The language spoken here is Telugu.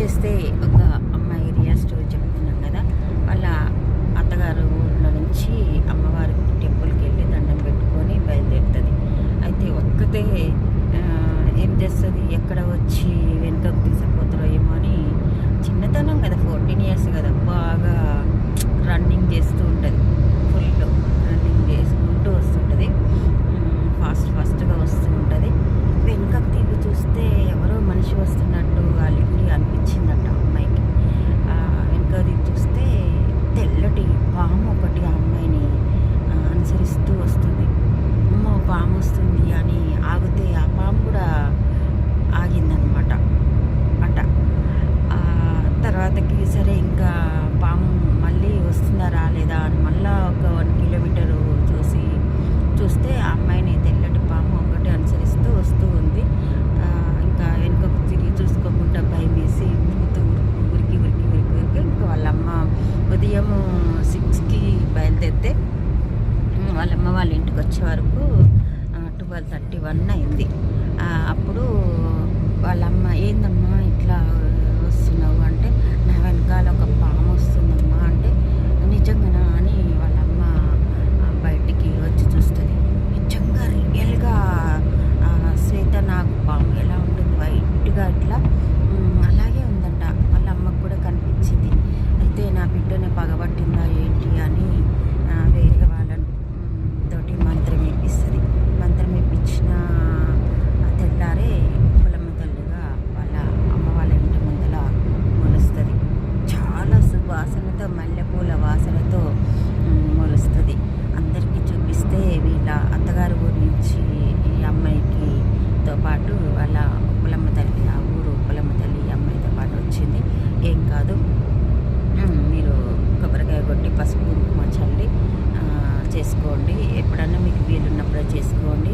వచ్చేస్తే ఒక అమ్మాయి రియల్ స్టోరీ చెప్తున్నాం కదా, వాళ్ళ అత్తగారు ఊళ్ళో నుంచి అమ్మవారి టెంపుల్కి వెళ్ళి దండం పెట్టుకొని బయలుదేరుతుంది. అయితే ఒక్కతే ఏం చేస్తుంది, ఎక్కడ వచ్చి వెనుకకు తీసుకుపోతారో ఏమో అని, చిన్నతనం కదా, 14 years కదా, బాగా రన్నింగ్ చేస్తూ ఉంటుంది. ఫుల్ రన్నింగ్ చేసుకుంటూ వస్తుంటుంది. ఫాస్ట్గా వస్తూ ఉంటుంది. వెనుకకు తిరిగి చూస్తే ఎవరో మనిషి వస్తున్నట్టు వాళ్ళకి అనిపించిందట అమ్మాయికి. వెనుక తిరిగి చూస్తే తెల్లటి పాము ఒకటి ఆ అమ్మాయిని అనుసరిస్తూ వస్తుంది. అమ్మో పాము వస్తుంది అని ఆగితే ఆ పాము కూడా ఆగిందనమాట అట. తర్వాతకి సరే ఇంకా పాము మళ్ళీ వస్తుందా రాలేదా అని మళ్ళీ ఒక 1 kilometer చూస్తే ఆ అమ్మాయిని తెల్లటి పాము ఒకటి అనుసరిస్తూ వస్తూ ఉంది. ఇంకా వెనుకకు తిరిగి చూసుకోకుండా భయం వేసి ఉరికి ఇంకా వాళ్ళమ్మ ఉదయం 6కి బయలుదేరితే వాళ్ళమ్మ వాళ్ళ ఇంటికి వచ్చే వరకు 12:31 అయింది. అప్పుడు వాళ్ళమ్మ, ఏందమ్మా ఇట్లా వస్తున్నావు అంటే, నా వెనకాల ఒక పాము వస్తుందమ్మా అంటే, నిజంగానా అని వాళ్ళమ్మ బయటికి వచ్చి చూస్తుంది. నిజంగా రియల్గా శ్వేత నాగు పాము ఎలా ఉంటుంది, వైట్గా ఇట్లా అలాగే ఉందంట. వాళ్ళ అమ్మకు కూడా కనిపించింది. అయితే నా బిడ్డని పగబట్టిందా ఏంటి అని వేరే వాళ్ళని తోటి మంత్రం వేపిస్తుంది. మంత్రం వేపించిన తెల్లారే కులమ్మ తల్లిగా వాళ్ళ అమ్మ వాళ్ళ ఇంటి ముందల మొలుస్తుంది. చాలా సువాసనతో, మల్లెపూల వాసనతో మొలుస్తుంది. అందరికీ చూపిస్తే వీళ్ళ అత్తగారు ఊరి నుంచి ఈ అమ్మాయికితో పాటు వాళ్ళ కులమ్మ తల్లి, ఆ ఊరు కులమ్మ తల్లి ఈ అమ్మాయితో పాటు వచ్చింది. ఏం కాదు, మీరు కొబ్బరికాయ కొట్టి పసుపు కుంకుమ చల్లి చేసుకోండి, ఎప్పుడన్నా మీకు వీలున్నప్పుడే చేసుకోండి.